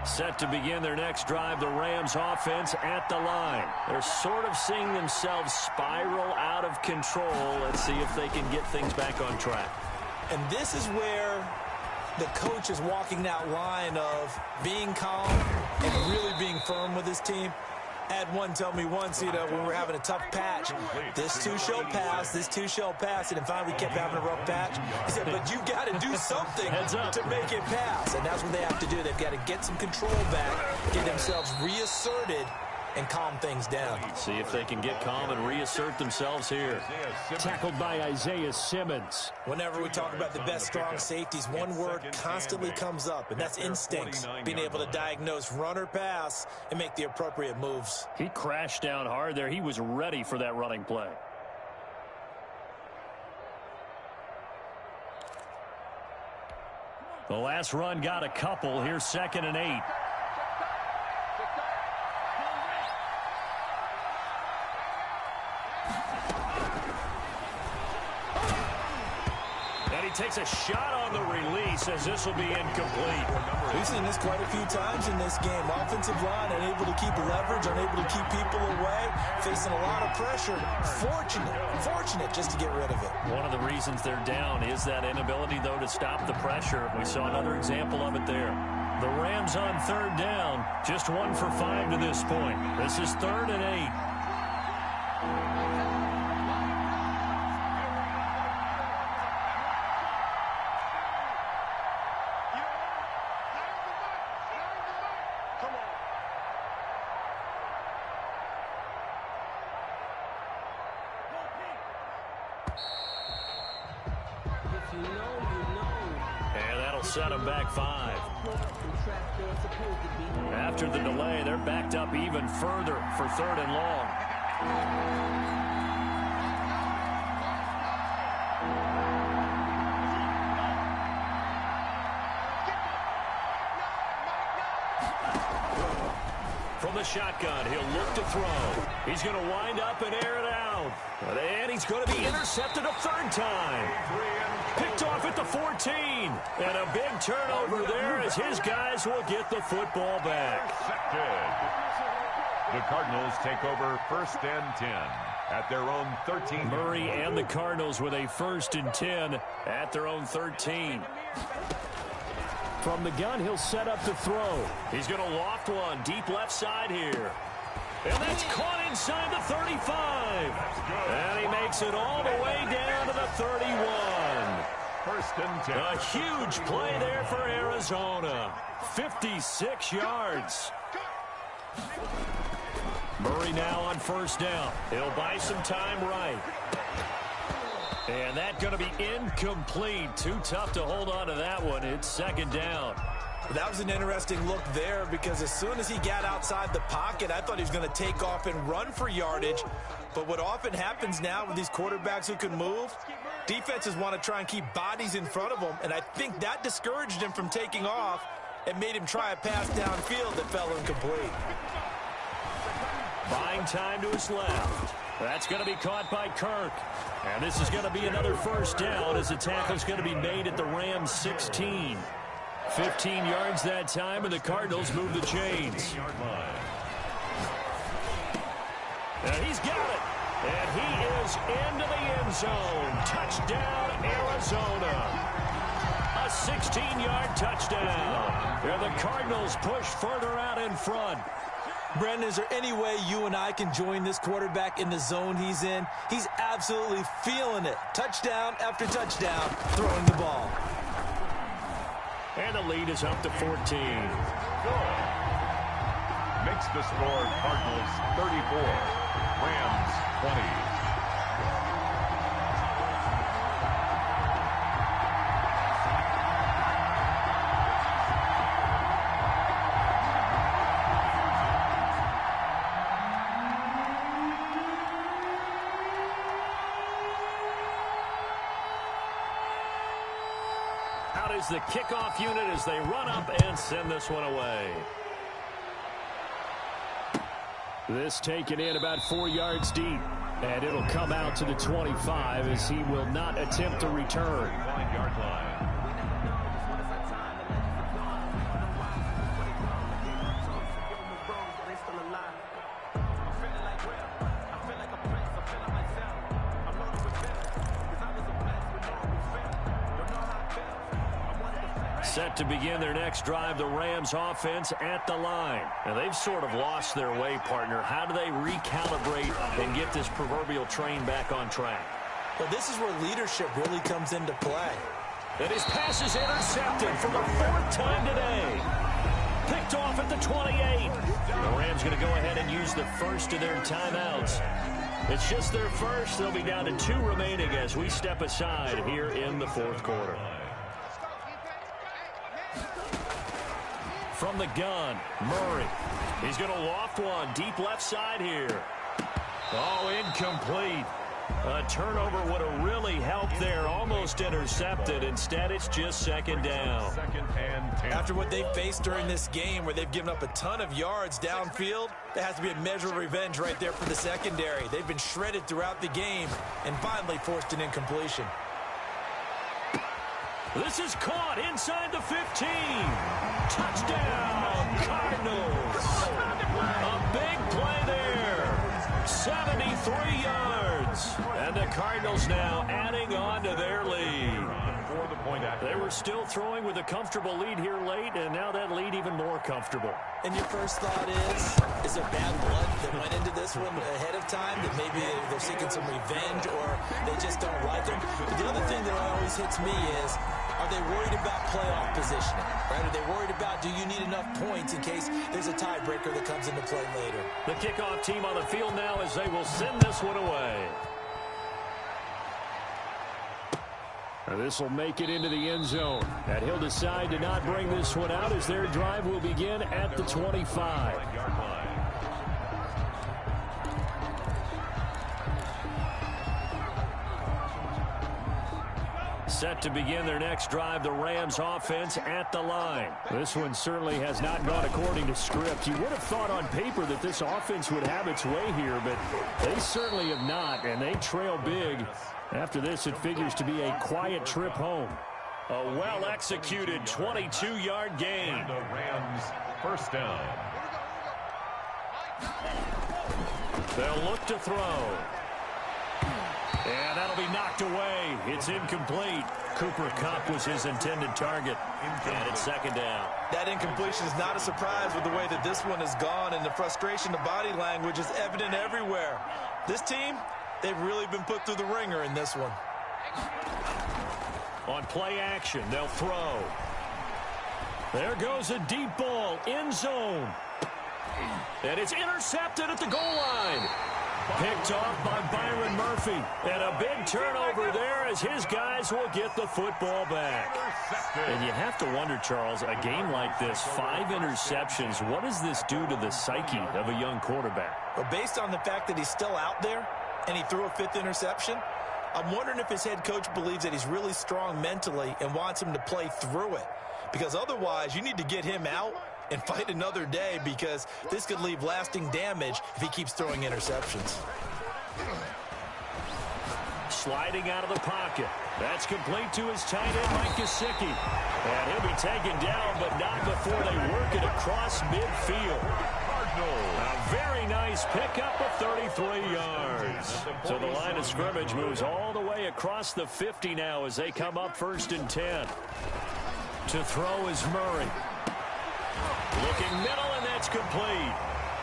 Set to begin their next drive, the Rams offense at the line. They're sort of seeing themselves spiral out of control. Let's see if they can get things back on track. And this is where the coach is walking that line of being calm and really being firm with his team. I had one tell me once, when we were having a tough patch, this too shall pass, this too shall pass, and finally we kept having a rough patch. He said, but you got to do something to make it pass, and that's what they have to do. They've got to get some control back, get themselves reasserted, and calm things down. See if they can get calm and reassert themselves here. Tackled by Isaiah Simmons. Whenever we talk about the best strong safeties, one word constantly comes up, and that's instincts. Being able to diagnose run or pass and make the appropriate moves. He crashed down hard there. He was ready for that running play. The last run got a couple. Here's 2nd and 8. Takes a shot on the release as this will be incomplete. We've seen this quite a few times in this game. Offensive line unable to keep leverage, unable to keep people away, facing a lot of pressure. Fortunate just to get rid of it. One of the reasons they're down is that inability, though, to stop the pressure. We saw another example of it there. The Rams on 3rd down, just 1 for 5 to this point. This is 3rd and 8. Set them back 5. After the delay, they're backed up even further for 3rd and long. From the shotgun, he'll look to throw. He's going to wind up and air it out. And he's going to be intercepted a 3rd time. Picked off at the 14. And a big turnover there as his guys will get the football back. The Cardinals take over first and 10 at their own 13. Murray and the Cardinals with a 1st and 10 at their own 13. From the gun, he'll set up to throw. He's going to loft one deep left side here. And that's caught inside the 35. And he makes it all the way down to the 31. First and 10. A huge play there for Arizona. 56 yards. Murray now on 1st down. He'll buy some time right. And that's going to be incomplete. Too tough to hold on to that one. It's 2nd down. That was an interesting look there because as soon as he got outside the pocket, I thought he was going to take off and run for yardage. But what often happens now with these quarterbacks who can move, defenses want to try and keep bodies in front of them, and I think that discouraged him from taking off and made him try a pass downfield that fell incomplete. Buying time to his left. That's going to be caught by Kirk. And this is going to be another first down as the tackle's going to be made at the Rams 16. 15 yards that time, and the Cardinals move the chains. And he's got it. And he is into the end zone. Touchdown, Arizona. A 16-yard touchdown. And the Cardinals push further out in front. Brendan, is there any way you and I can join this quarterback in the zone he's in? He's absolutely feeling it. Touchdown after touchdown, throwing the ball. And the lead is up to 14. Makes the score Cardinals 34, Rams 20. Out is the kickoff unit as they run up and send this one away. This taken in about 4 yards deep. And it'll come out to the 25 as he will not attempt to return. 5-yard line. Set to begin their next drive, the Rams offense at the line. And they've sort of lost their way, partner. How do they recalibrate and get this proverbial train back on track? Well, this is where leadership really comes into play. And his pass is intercepted for the 4th time today. Picked off at the 28. The Rams going to go ahead and use the first of their timeouts. It's just their first. They'll be down to 2 remaining as we step aside here in the 4th quarter. From the gun, Murray. He's going to loft one deep left side here. Oh, incomplete. A turnover would have really helped there. Almost intercepted. Instead, it's just second down. Second and 10. After what they've faced during this game where they've given up a ton of yards downfield, there has to be a measure of revenge right there for the secondary. They've been shredded throughout the game and finally forced an incompletion. This is caught inside the 15. Touchdown, Cardinals. A big play there. 73 yards. And the Cardinals now adding on to their lead. They were still throwing with a comfortable lead here late, and now that lead even more comfortable. And your first thought is there bad blood that went into this one ahead of time, that maybe they're seeking some revenge or they just don't like him? But the other thing that always hits me is, are they worried about playoff positioning? Right? Are they worried about, do you need enough points in case there's a tiebreaker that comes into play later? The kickoff team on the field now as they will send this one away. And this will make it into the end zone. And he'll decide to not bring this one out as their drive will begin at the 25. Set to begin their next drive, the Rams offense at the line. This one certainly has not gone according to script. You would have thought on paper that this offense would have its way here, but they certainly have not, and they trail big. After this, it figures to be a quiet trip home. A well-executed 22-yard gain. The Rams first down. They'll look to throw. And that'll be knocked away. It's incomplete. Cooper Kupp was his intended target. And it's second down. That incompletion is not a surprise with the way that this one has gone, and the frustration of body language is evident everywhere. This team, they've really been put through the ringer in this one. On play action, they'll throw. There goes a deep ball, end zone. And it's intercepted at the goal line. Picked off by Byron Murphy. And a big turnover there as his guys will get the football back. And you have to wonder, Charles, a game like this, 5 interceptions, what does this do to the psyche of a young quarterback? Well, based on the fact that he's still out there and he threw a 5th interception, I'm wondering if his head coach believes that he's really strong mentally and wants him to play through it. Because otherwise, you need to get him out and fight another day, because this could leave lasting damage if he keeps throwing interceptions. Sliding out of the pocket. That's complete to his tight end, Mike Gesicki. And he'll be taken down, but not before they work it across midfield. A very nice pickup of 33 yards. So the line of scrimmage moves all the way across the 50 now as they come up 1st and 10. To throw is Murray. Looking middle, and that's complete.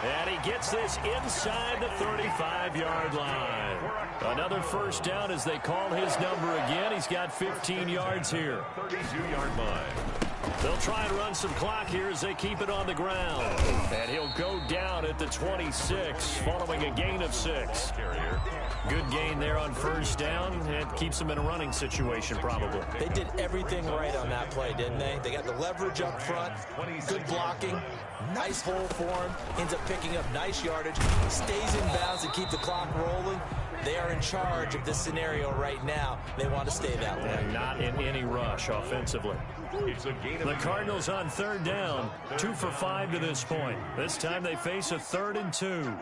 And he gets this inside the 35-yard line. Another 1st down as they call his number again. He's got 15 yards here. 32-yard line. They'll try and run some clock here as they keep it on the ground. And he'll go down at the 26, following a gain of 6. Good gain there on 1st down. It keeps them in a running situation, probably. They did everything right on that play, didn't they? They got the leverage up front, good blocking, nice hole for him, ends up picking up nice yardage, stays in bounds to keep the clock rolling. They are in charge of this scenario right now. They want to stay that way. And not in any rush offensively. The Cardinals on 3rd down, 2 for 5 to this point. This time they face a 3rd and 2.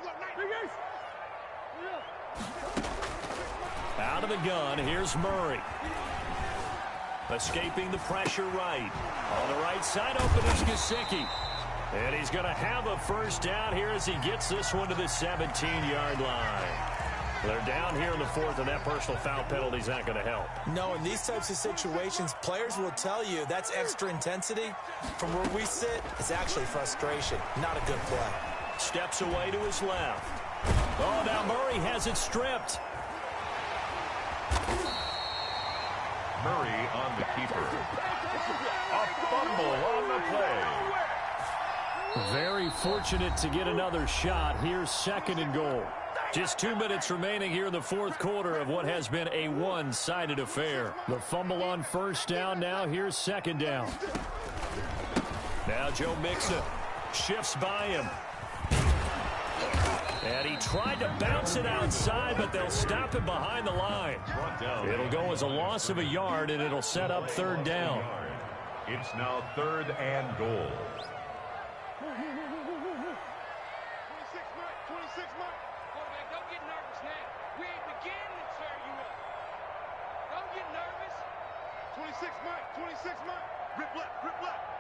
Out of the gun, here's Murray. Escaping the pressure right. On the right side, open is Gesicki. And he's going to have a 1st down here as he gets this one to the 17-yard line. They're down here in the 4th, and that personal foul penalty is not going to help. No, in these types of situations, players will tell you that's extra intensity. From where we sit, it's actually frustration. Not a good play. Steps away to his left. Oh, now Murray has it stripped. Murray on the keeper. A fumble on the play. Very fortunate to get another shot. Here's 2nd and goal. Just 2 minutes remaining here in the 4th quarter of what has been a one-sided affair. The fumble on 1st down. Now here's 2nd down. Now Joe Mixon shifts by him. And he tried to bounce it outside, but they'll stop him behind the line. It'll go as a loss of a yard, and it'll set up 3rd down. It's now 3rd and goal. 26 Mark. Quarterback, don't get nervous now. We ain't beginning to tear you up. Don't get nervous. 26 Mark. 26 Mark. Rip left. Rip left.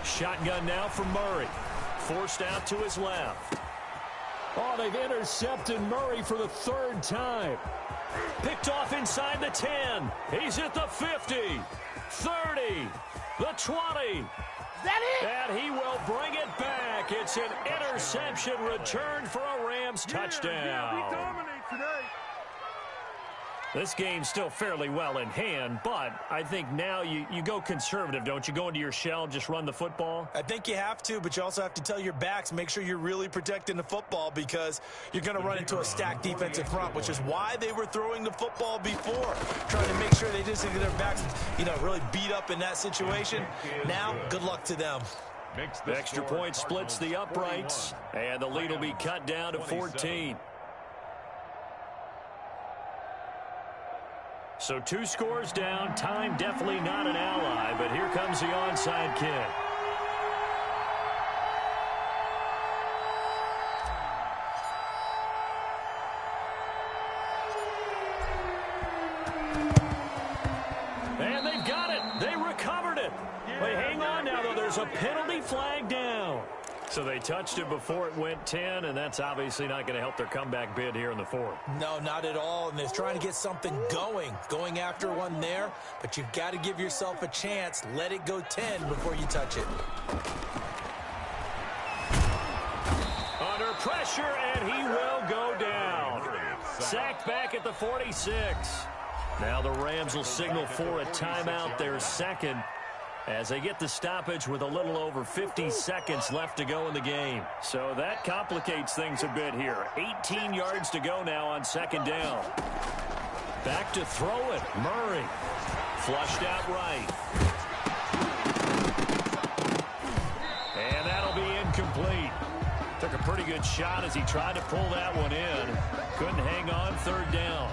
Shotgun now for Murray. Forced out to his left. Oh, they've intercepted Murray for the 3rd time. Picked off inside the 10. He's at the 50, 30, the 20. That it? And he will bring it back. It's an interception return for a Rams touchdown. Yeah, we dominate today. This game's still fairly well in hand, but I think now you go conservative, don't you? Go into your shell, just run the football? I think you have to, but you also have to tell your backs, make sure you're really protecting the football, because you're going to run into a stacked defensive front, which is why they were throwing the football before, trying to make sure they just get their backs, really beat up in that situation. Now, good luck to them. The extra point splits the uprights, and the lead will be cut down to 14. So 2 scores down. Time definitely not an ally, but here comes the onside kick. And they've got it. They recovered it. Wait, hang on now, though. There's a penalty flag down. So they touched it before it went 10, and that's obviously not going to help their comeback bid here in the 4th. No, not at all, and they're trying to get something going after one there, but you've got to give yourself a chance. Let it go 10 before you touch it. Under pressure, and he will go down. Sacked back at the 46. Now the Rams will signal for a timeout, their 2nd. as they get the stoppage with a little over 50 seconds left to go in the game. So that complicates things a bit here. 18 yards to go now on second down. Back to throw it. Murray. Flushed out right. And that'll be incomplete. Took a pretty good shot as he tried to pull that one in. Couldn't hang on third down.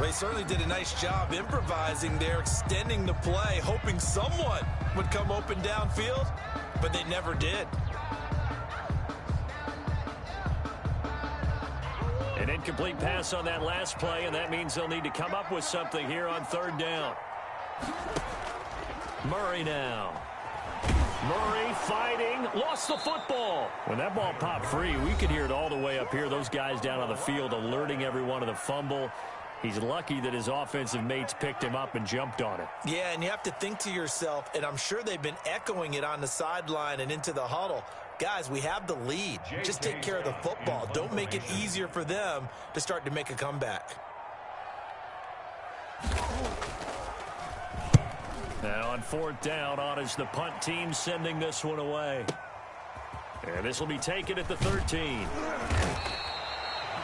Ray certainly did a nice job improvising there, extending the play, hoping someone would come open downfield, but they never did. An incomplete pass on that last play, and that means they'll need to come up with something here on third down. Murray now. Murray fighting, lost the football. When that ball popped free, we could hear it all the way up here. Those guys down on the field alerting everyone of the fumble. He's lucky that his offensive mates picked him up and jumped on it. Yeah, and you have to think to yourself, and I'm sure they've been echoing it on the sideline and into the huddle. Guys, we have the lead. Just take care of the football. Don't make it easier for them to start to make a comeback. Now on fourth down, on is the punt team sending this one away. And this will be taken at the 13.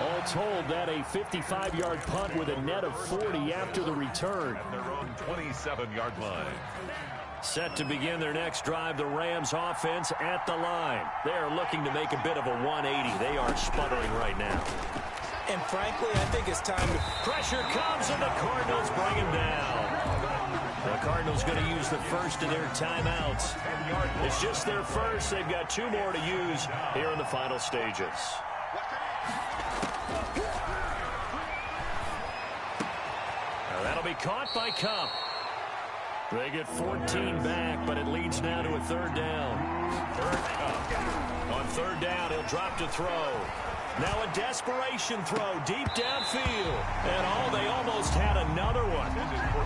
All told, that a 55-yard punt with a net of 40 after the return. At their own 27-yard line. Set to begin their next drive, the Rams offense at the line. They are looking to make a bit of a 180. They are sputtering right now. And frankly, I think it's time to... Pressure comes, and the Cardinals bring him down. The Cardinals going to use the first of their timeouts. It's just their first. They've got 2 more to use here in the final stages. Now that'll be caught by Cup. They get 14 back, but it leads now to a third down. On third down, he'll drop to throw. Now a desperation throw deep downfield. And they almost had another one.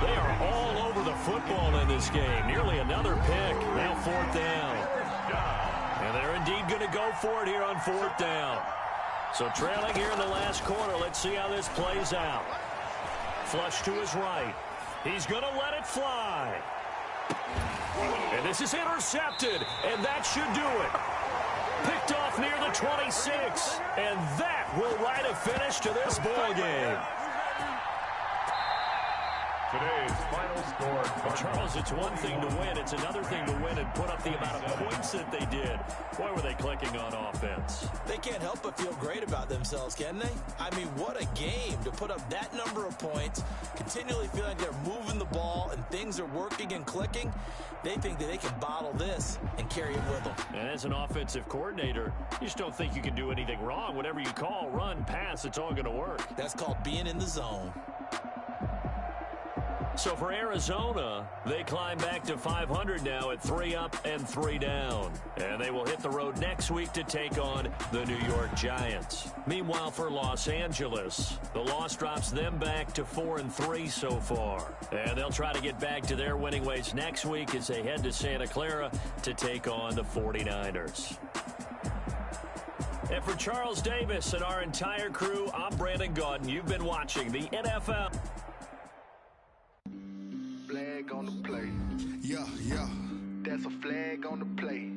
They are all over the football in this game. Nearly another pick. Now fourth down. And they're indeed going to go for it here on fourth down. So trailing here in the last quarter. Let's see how this plays out. Flush to his right. He's going to let it fly. And this is intercepted. And that should do it. Picked off near the 26, and that will write a finish to this ball game. Today's final score. Charles, it's one thing to win. It's another thing to win and put up the amount of points that they did. Boy, were they clicking on offense. They can't help but feel great about themselves, can they? I mean, what a game to put up that number of points, continually feel like they're moving the ball and things are working and clicking. They think that they can bottle this and carry it with them. And as an offensive coordinator, you just don't think you can do anything wrong. Whatever you call, run, pass, it's all going to work. That's called being in the zone. So for Arizona, they climb back to 500 now at 3 up and 3 down. And they will hit the road next week to take on the New York Giants. Meanwhile, for Los Angeles, the loss drops them back to 4-3 so far. And they'll try to get back to their winning ways next week as they head to Santa Clara to take on the 49ers. And for Charles Davis and our entire crew, I'm Brandon Gaudin. You've been watching the NFL.